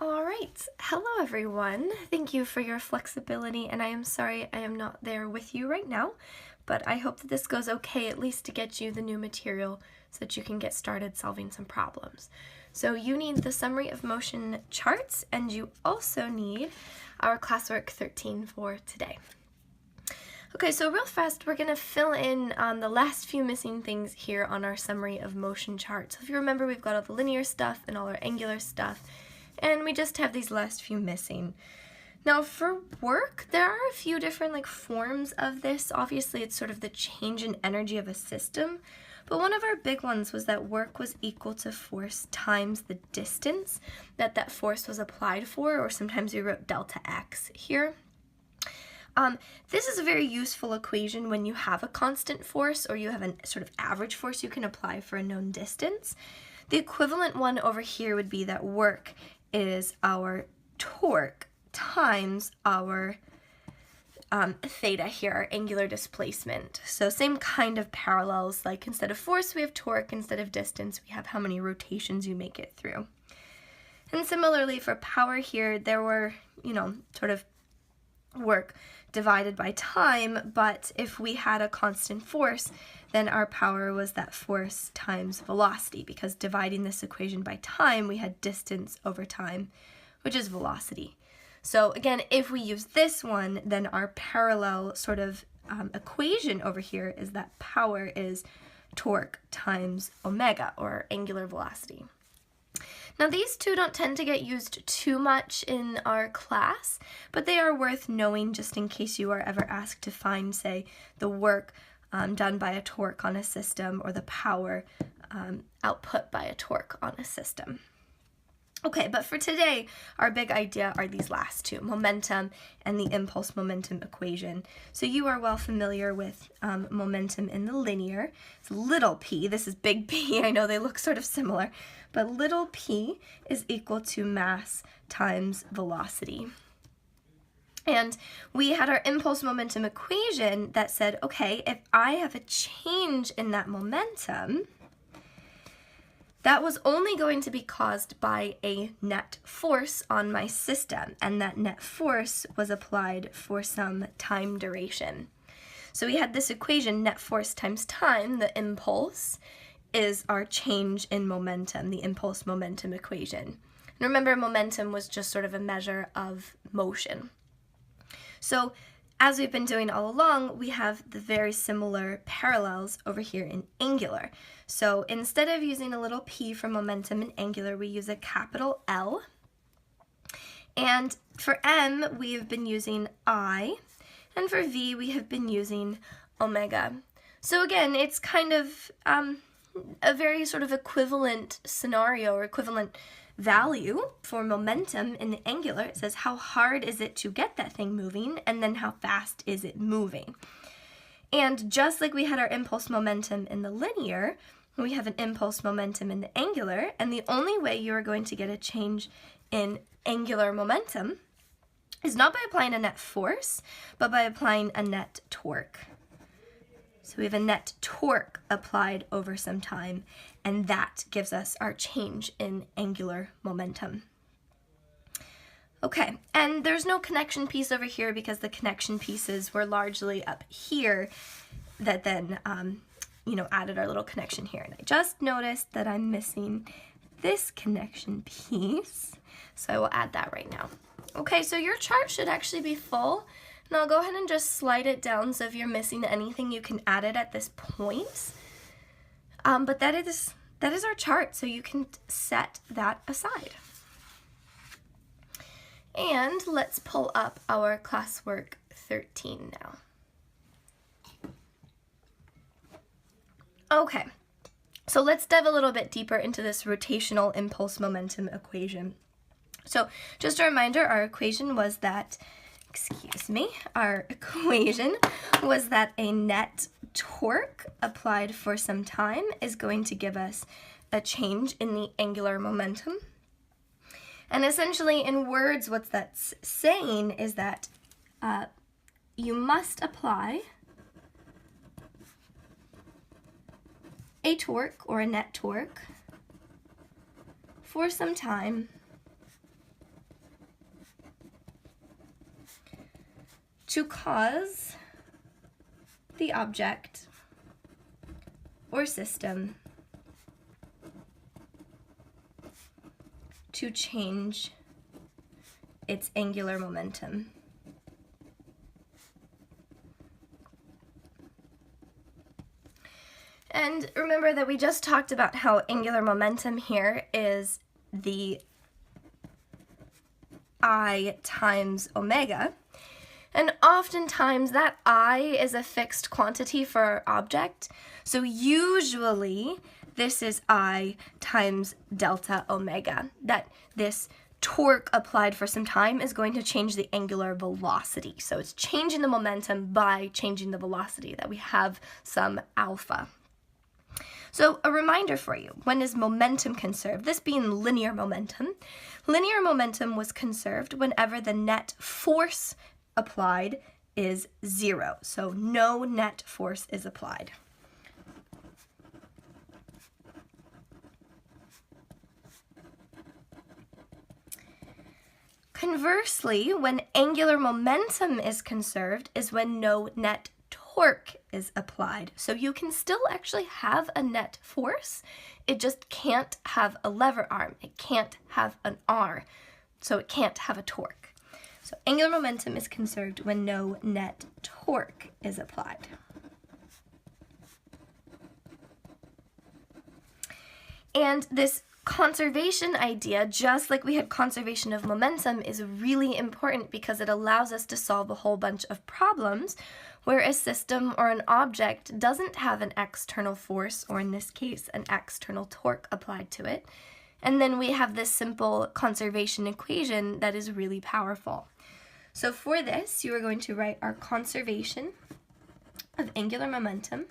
All right. Hello, everyone. Thank you for your flexibility, and I am sorry I am not there with you right now, but I hope that this goes okay, at least to get you the new material so that you can get started solving some problems. So you need the summary of motion charts, and you also need our classwork 13 for today. Okay, so real fast, we're going to fill in the last few missing things here on our summary of motion charts. So if you remember, we've got all the linear stuff and all our angular stuff, and we just have these last few missing. Now for work, there are a few different forms of this. Obviously, it's sort of the change in energy of a system, but one of our big ones was that work was equal to force times the distance that that force was applied for, or sometimes we wrote delta x here. This is a very useful equation when you have a constant force or you have a sort of average force you can apply for a known distance. The equivalent one over here would be that work is our torque times our theta here, our angular displacement. So same kind of parallels, like instead of force we have torque, instead of distance we have how many rotations you make it through. And similarly for power here, there were, sort of work divided by time, but if we had a constant force, then our power was that force times velocity, because dividing this equation by time, we had distance over time, which is velocity. So again, if we use this one, then our parallel sort of equation over here is that power is torque times omega, or angular velocity. Now these two don't tend to get used too much in our class, but they are worth knowing just in case you are ever asked to find, say, the work done by a torque on a system or the power output by a torque on a system. Okay, but for today, our big idea are these last two, momentum and the impulse momentum equation. So you are well familiar with momentum in the linear. It's little p, this is big P, I know they look sort of similar, but little p is equal to mass times velocity. And we had our impulse momentum equation that said, okay, if I have a change in that momentum, that was only going to be caused by a net force on my system, and that net force was applied for some time duration. So we had this equation, net force times time, the impulse, is our change in momentum, the impulse momentum equation. And remember, momentum was just sort of a measure of motion. So as we've been doing all along, we have the very similar parallels over here in angular. So instead of using a little p for momentum in angular, we use a capital L. And for m, we have been using I, and for v, we have been using omega. So again, it's kind of a very sort of equivalent scenario or equivalent value for momentum in the angular. It says how hard is it to get that thing moving, and then how fast is it moving. And just like we had our impulse momentum in the linear, we have an impulse momentum in the angular, and the only way you are going to get a change in angular momentum is not by applying a net force, but by applying a net torque. So we have a net torque applied over some time, and that gives us our change in angular momentum. Okay, and there's no connection piece over here because the connection pieces were largely up here that then, added our little connection here. And I just noticed that I'm missing this connection piece, so I will add that right now. Okay, so your chart should actually be full. And I'll go ahead and just slide it down, so if you're missing anything, you can add it at this point. But that is our chart, so you can set that aside. And let's pull up our classwork 13 now. Okay, so let's dive a little bit deeper into this rotational impulse momentum equation. So just a reminder, our equation was that our equation was that a net torque applied for some time is going to give us a change in the angular momentum. And essentially, in words, what that's saying is that you must apply a torque or a net torque for some time to cause the object or system to change its angular momentum. And remember that we just talked about how angular momentum here is the I times omega. And oftentimes that I is a fixed quantity for our object. So usually this is I times delta omega, that this torque applied for some time is going to change the angular velocity. So it's changing the momentum by changing the velocity, that we have some alpha. So a reminder for you, when is momentum conserved? This being linear momentum. Linear momentum was conserved whenever the net force applied is 0. So no net force is applied. Conversely, when angular momentum is conserved is when no net torque is applied. So you can still actually have a net force, it just can't have a lever arm, it can't have an R, so it can't have a torque. So angular momentum is conserved when no net torque is applied. And this conservation idea, just like we had conservation of momentum, is really important because it allows us to solve a whole bunch of problems where a system or an object doesn't have an external force, or in this case, an external torque applied to it. And then we have this simple conservation equation that is really powerful. So for this, you are going to write our conservation of angular momentum.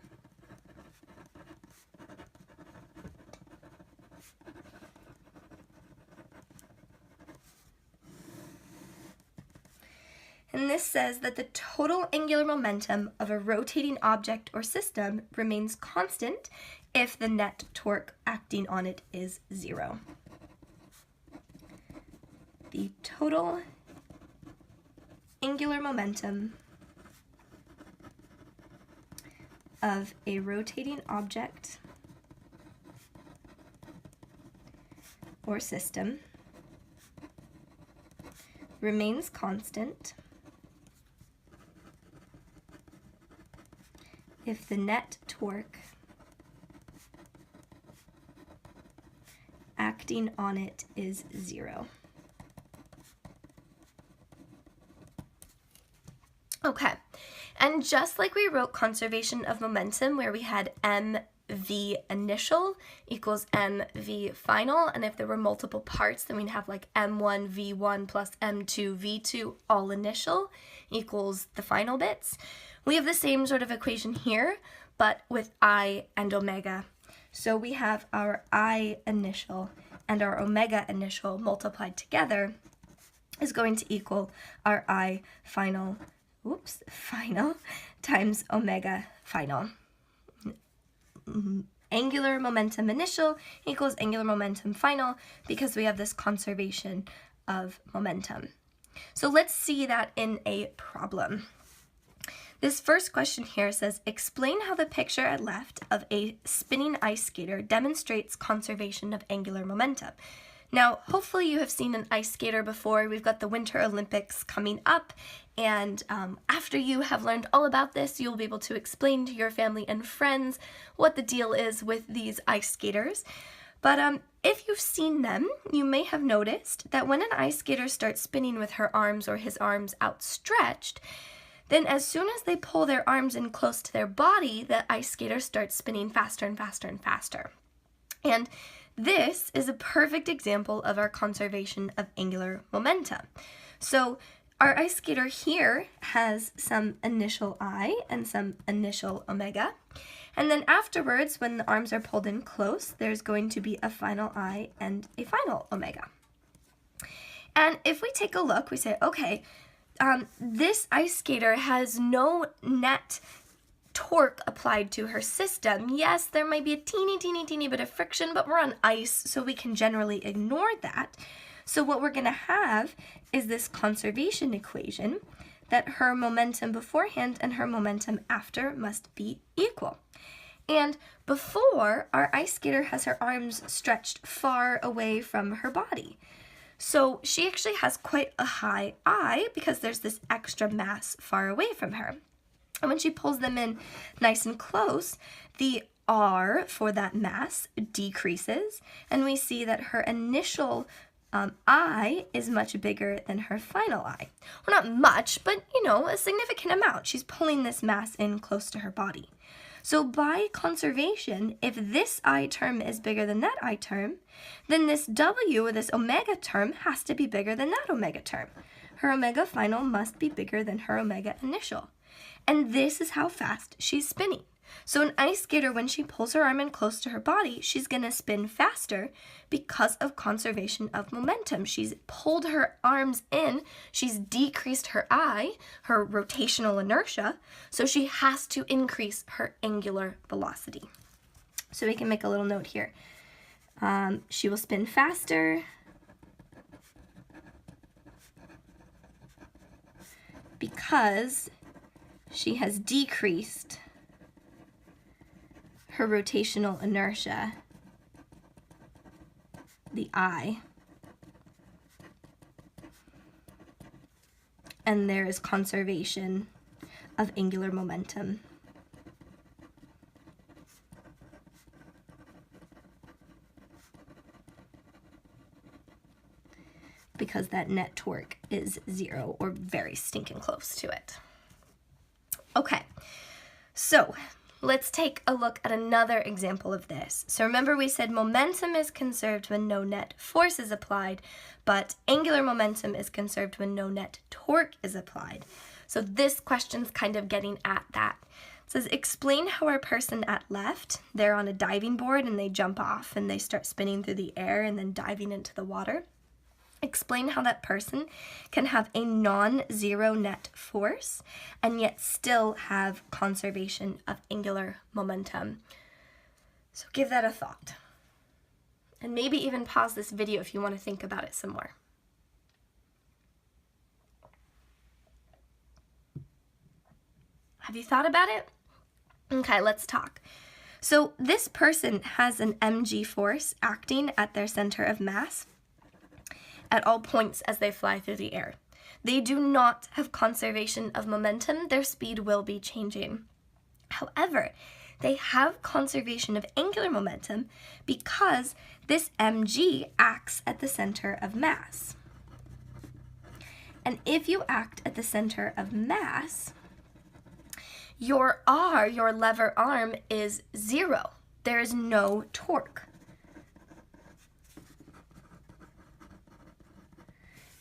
And this says that the total angular momentum of a rotating object or system remains constant if the net torque acting on it is 0. The total angular momentum of a rotating object or system remains constant if the net torque acting on it is 0. Okay, and just like we wrote conservation of momentum where we had mv initial equals mv final, and if there were multiple parts then we'd have like m1 v1 plus m2 v2 all initial equals the final bits. We have the same sort of equation here, but with I and omega. So we have our I initial and our omega initial multiplied together is going to equal our I final, final times omega final. Angular momentum initial equals angular momentum final because we have this conservation of momentum. So let's see that in a problem. This first question here says, explain how the picture at left of a spinning ice skater demonstrates conservation of angular momentum. Now, hopefully you have seen an ice skater before. We've got the Winter Olympics coming up, and after you have learned all about this, you'll be able to explain to your family and friends what the deal is with these ice skaters. But if you've seen them, you may have noticed that when an ice skater starts spinning with her arms or his arms outstretched, then as soon as they pull their arms in close to their body, the ice skater starts spinning faster and faster and faster. And this is a perfect example of our conservation of angular momentum. So our ice skater here has some initial I and some initial omega. And then afterwards, when the arms are pulled in close, there's going to be a final I and a final omega. And if we take a look, we say, okay, this ice skater has no net torque applied to her system. Yes, there might be a teeny bit of friction, but we're on ice, so we can generally ignore that. So what we're going to have is this conservation equation that her momentum beforehand and her momentum after must be equal. And before, our ice skater has her arms stretched far away from her body. So she actually has quite a high I because there's this extra mass far away from her. And when she pulls them in nice and close, the R for that mass decreases, and we see that her initial I is much bigger than her final I. Well, not much, but a significant amount. She's pulling this mass in close to her body. So by conservation, if this I term is bigger than that I term, then this W, or this omega term, has to be bigger than that omega term. Her omega final must be bigger than her omega initial. And this is how fast she's spinning. So an ice skater, when she pulls her arm in close to her body, she's going to spin faster because of conservation of momentum. She's pulled her arms in, she's decreased her I, her rotational inertia, so she has to increase her angular velocity. So we can make a little note here. She will spin faster because she has decreased her rotational inertia, the I, and there is conservation of angular momentum. Because that net torque is 0 or very stinking close to it. Okay, so let's take a look at another example of this. So remember we said momentum is conserved when no net force is applied, but angular momentum is conserved when no net torque is applied. So this question's kind of getting at that. It says, explain how our person at left, they're on a diving board and they jump off and they start spinning through the air and then diving into the water. Explain how that person can have a non-zero net force and yet still have conservation of angular momentum. So give that a thought. And maybe even pause this video if you want to think about it some more. Have you thought about it? Okay, let's talk. So this person has an mg force acting at their center of mass at all points as they fly through the air. They do not have conservation of momentum. Their speed will be changing. However, they have conservation of angular momentum because this mg acts at the center of mass. And if you act at the center of mass, your R, your lever arm, is 0. There is no torque.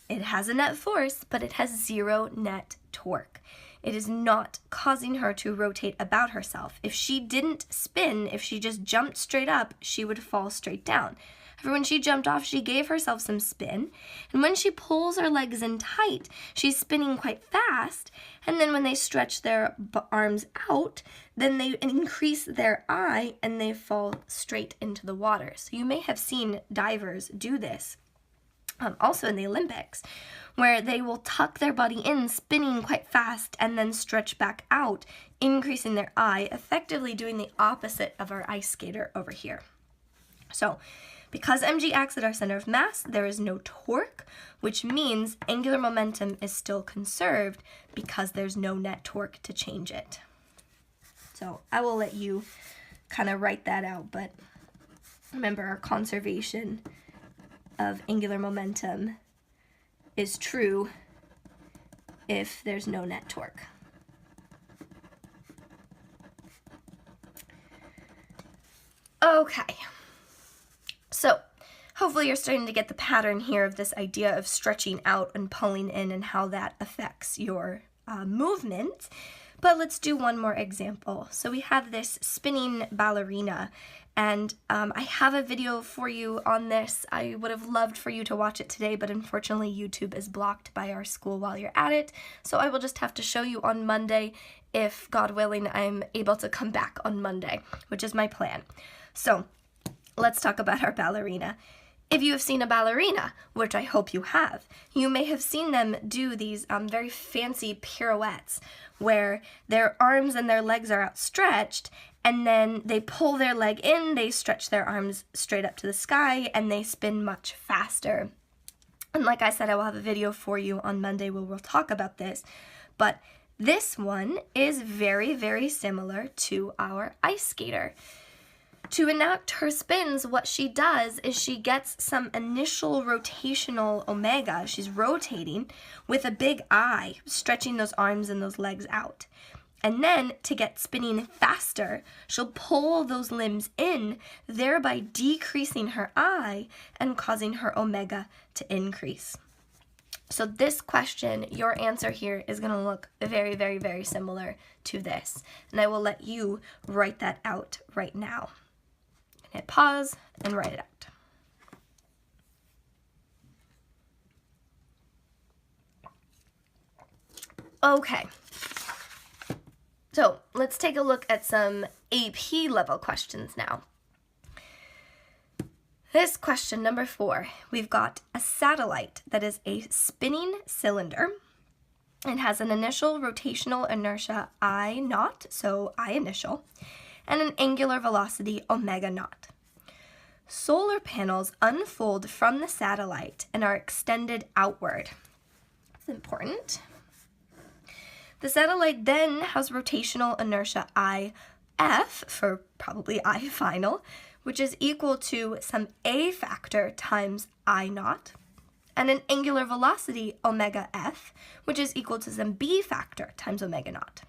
It has a net force, but it has 0 net torque. It is not causing her to rotate about herself. If she didn't spin, if she just jumped straight up, she would fall straight down. However, when she jumped off, she gave herself some spin, and when she pulls her legs in tight, she's spinning quite fast, and then when they stretch their arms out, then they increase their I, and they fall straight into the water. So you may have seen divers do this. Also in the Olympics, where they will tuck their body in, spinning quite fast, and then stretch back out, increasing their I, effectively doing the opposite of our ice skater over here. So, because mg acts at our center of mass, there is no torque, which means angular momentum is still conserved because there's no net torque to change it. So I will let you kind of write that out, but remember our conservation of angular momentum is true if there's no net torque. Okay, so hopefully you're starting to get the pattern here of this idea of stretching out and pulling in and how that affects your movement. But let's do one more example. So we have this spinning ballerina, and I have a video for you on this. I would have loved for you to watch it today, but unfortunately YouTube is blocked by our school while you're at it. So I will just have to show you on Monday if, God willing, I'm able to come back on Monday, which is my plan. So let's talk about our ballerina. If you have seen a ballerina, which I hope you have, you may have seen them do these very fancy pirouettes where their arms and their legs are outstretched, and then they pull their leg in, they stretch their arms straight up to the sky, and they spin much faster. And like I said, I will have a video for you on Monday where we'll talk about this, but this one is very, very similar to our ice skater. To enact her spins, what she does is she gets some initial rotational omega. She's rotating with a big I, stretching those arms and those legs out. And then to get spinning faster, she'll pull those limbs in, thereby decreasing her I and causing her omega to increase. So this question, your answer here is going to look very, very, very similar to this. And I will let you write that out right now. Hit pause and write it out. Okay, so let's take a look at some AP level questions now. This question, number 4, we've got a satellite that is a spinning cylinder. It has an initial rotational inertia I naught, so I initial, and an angular velocity omega naught. Solar panels unfold from the satellite and are extended outward. That's important. The satellite then has rotational inertia IF, for probably I final, which is equal to some A factor times I naught, and an angular velocity omega F, which is equal to some B factor times omega naught.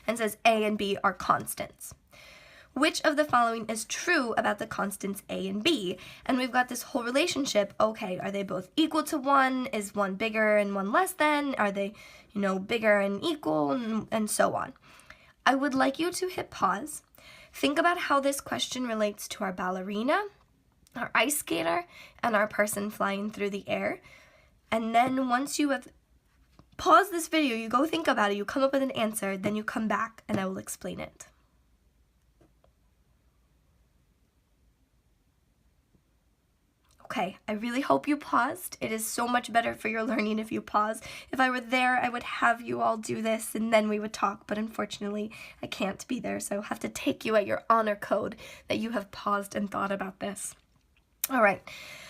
And says A and B are constants. Which of the following is true about the constants A and B? And we've got this whole relationship. Okay, are they both equal to 1? Is one bigger and one less than? Are they, bigger and equal, and so on? I would like you to hit pause. Think about how this question relates to our ballerina, our ice skater, and our person flying through the air. And then once you have paused this video, you go think about it, you come up with an answer, then you come back and I will explain it. Okay, I really hope you paused. It is so much better for your learning if you pause. If I were there, I would have you all do this and then we would talk, but unfortunately, I can't be there, so I'll have to take you at your honor code that you have paused and thought about this. All right,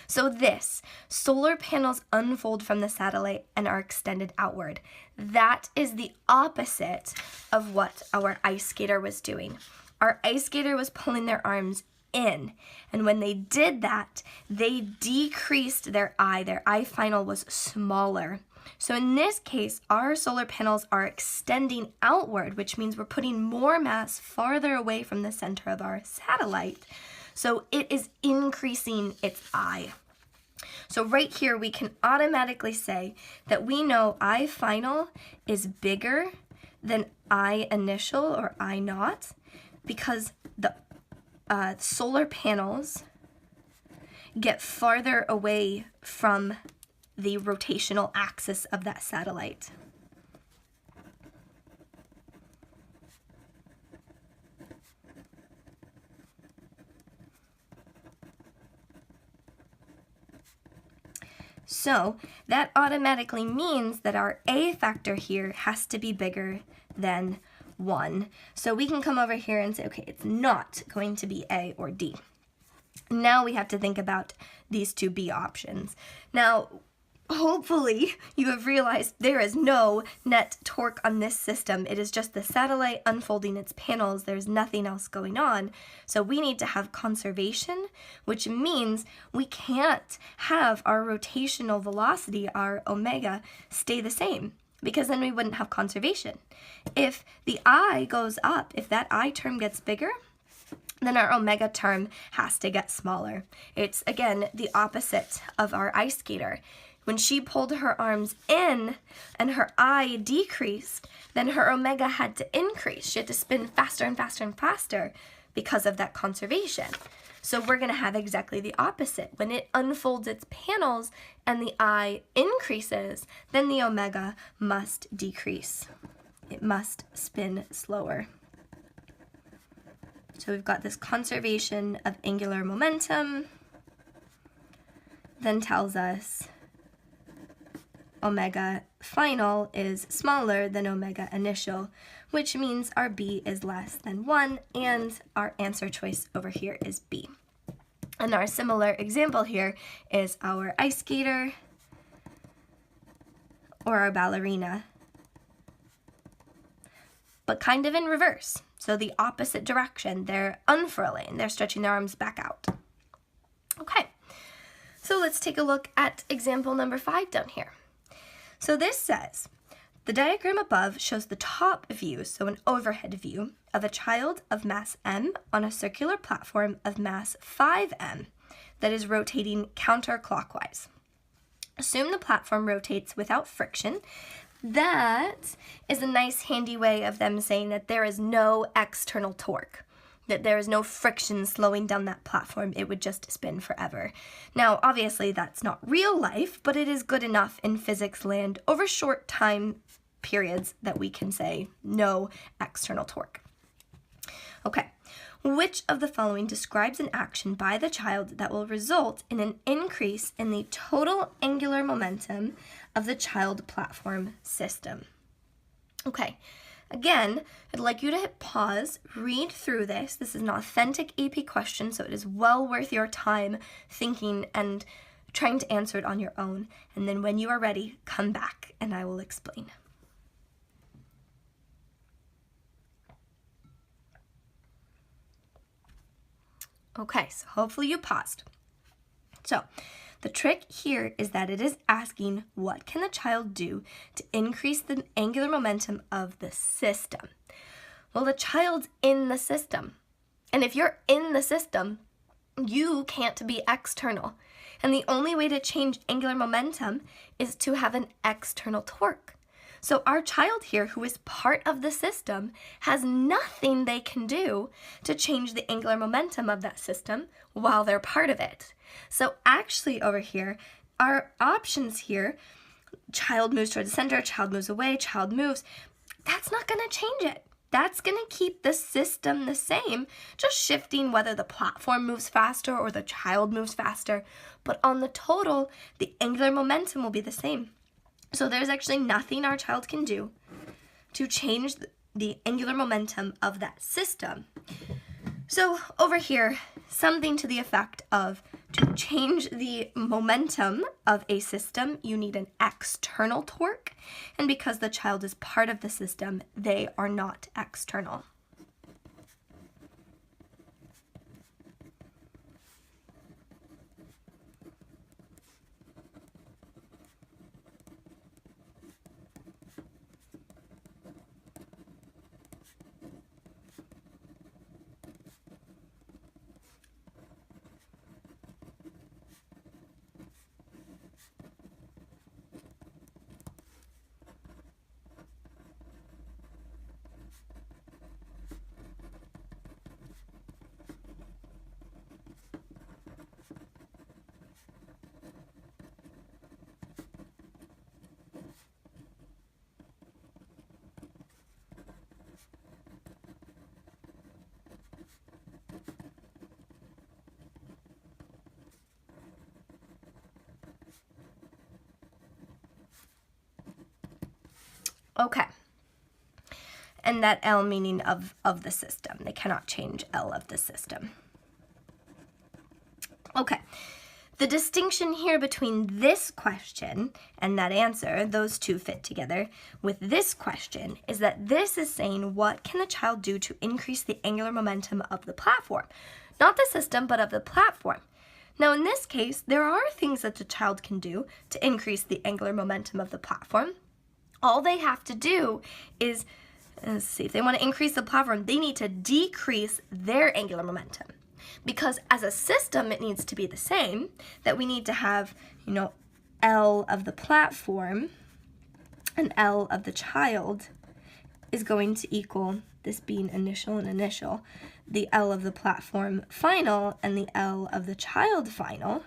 so this, solar panels unfold from the satellite and are extended outward. That is the opposite of what our ice skater was doing. Our ice skater was pulling their arms in, and when they did that, they decreased their I final was smaller. So in this case, our solar panels are extending outward, which means we're putting more mass farther away from the center of our satellite. So it is increasing its I. So right here, we can automatically say that we know I final is bigger than I initial or I naught because the solar panels get farther away from the rotational axis of that satellite. So that automatically means that our A factor here has to be bigger than 1. So we can come over here and say, okay, it's not going to be A or D. Now we have to think about these two B options. Now, hopefully you have realized there is no net torque on this system. It is just the satellite unfolding its panels. There's nothing else going on. So we need to have conservation, which means we can't have our rotational velocity, our omega, stay the same, because then we wouldn't have conservation. If the I goes up, if that I term gets bigger, then our omega term has to get smaller. It's, again, the opposite of our ice skater. When she pulled her arms in and her I decreased, then her omega had to increase. She had to spin faster and faster and faster because of that conservation. So we're going to have exactly the opposite. When it unfolds its panels and the I increases, then the omega must decrease. It must spin slower. So we've got this conservation of angular momentum. then tells us omega final is smaller than omega initial, which means our b is less than 1, and our answer choice over here is B. And our similar example here is our ice skater or our ballerina, but kind of in reverse. So the opposite direction. They're unfurling, they're stretching their arms back out. Okay, so let's take a look at example number 5 down here. So this says, the diagram above shows the top view, so an overhead view, of a child of mass m on a circular platform of mass 5m that is rotating counterclockwise. Assume the platform rotates without friction. That is a nice handy way of them saying that there is no external torque, that there is no friction slowing down that platform. It would just spin forever. Now, obviously, that's not real life, but it is good enough in physics land over short time periods that we can say no external torque. Okay, which of the following describes an action by the child that will result in an increase in the total angular momentum of the child platform system? Okay, again, I'd like you to hit pause, read through this. This is an authentic AP question, so it is well worth your time thinking and trying to answer it on your own. And then when you are ready, come back and I will explain. Okay, so hopefully you paused. So the trick here is that it is asking, what can the child do to increase the angular momentum of the system? Well, the child's in the system. And if you're in the system, you can't be external. And the only way to change angular momentum is to have an external torque. So our child here, who is part of the system, has nothing they can do to change the angular momentum of that system while they're part of it. So actually over here, our options here, child moves toward the center, child moves away, child moves, that's not going to change it. That's going to keep the system the same, just shifting whether the platform moves faster or the child moves faster. But on the total, the angular momentum will be the same. So there's actually nothing our child can do to change the angular momentum of that system. So over here, something to the effect of, to change the momentum of a system, you need an external torque. And because the child is part of the system, they are not external. Okay. And that L meaning of the system. They cannot change L of the system. Okay. The distinction here between this question and that answer, those two fit together, with this question is that this is saying, what can the child do to increase the angular momentum of the platform? Not the system, but of the platform. Now in this case, there are things that the child can do to increase the angular momentum of the platform. All they have to do is, let's see, if they want to increase the platform, they need to decrease their angular momentum. Because as a system, it needs to be the same, that we need to have, L of the platform and L of the child is going to equal, this being initial and initial, the L of the platform final and the L of the child final.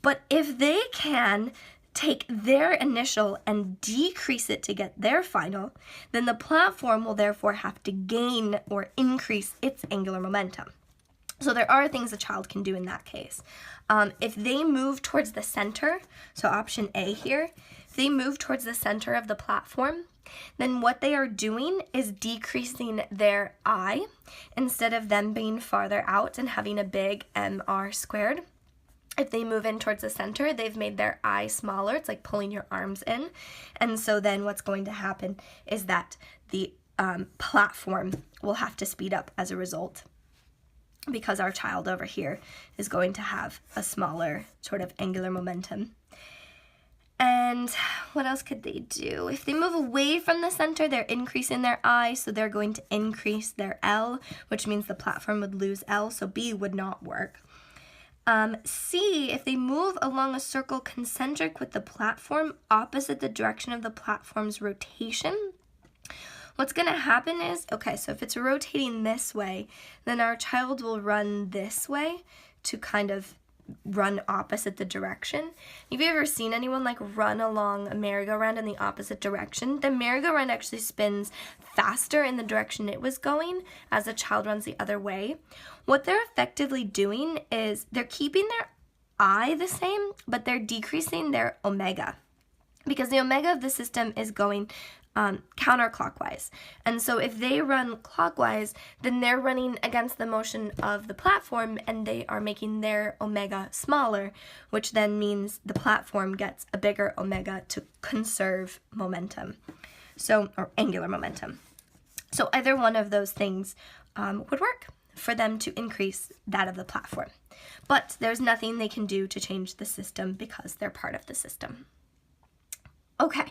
But if they can take their initial and decrease it to get their final, then the platform will therefore have to gain or increase its angular momentum. So there are things a child can do in that case. If they move towards the center, so option A here, if they move towards the center of the platform, then what they are doing is decreasing their I instead of them being farther out and having a big MR squared. If they move in towards the center, they've made their I smaller. It's like pulling your arms in. And so then what's going to happen is that the platform will have to speed up as a result, because our child over here is going to have a smaller sort of angular momentum. And what else could they do? If they move away from the center, they're increasing their I, so they're going to increase their L, which means the platform would lose L, so B would not work. C, if they move along a circle concentric with the platform opposite the direction of the platform's rotation, what's going to happen is, okay, so if it's rotating this way, then our child will run this way to kind of run opposite the direction. Have you ever seen anyone like run along a merry-go-round in the opposite direction? The merry-go-round actually spins faster in the direction it was going as the child runs the other way. What they're effectively doing is they're keeping their I the same, but they're decreasing their omega, because the omega of the system is going counterclockwise. And so if they run clockwise, then they're running against the motion of the platform, and they are making their omega smaller, which then means the platform gets a bigger omega to conserve momentum, or angular momentum. So either one of those things would work for them to increase that of the platform. But there's nothing they can do to change the system because they're part of the system. Okay.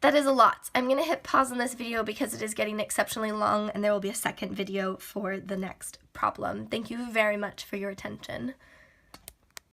That is a lot. I'm going to hit pause on this video because it is getting exceptionally long, and there will be a second video for the next problem. Thank you very much for your attention.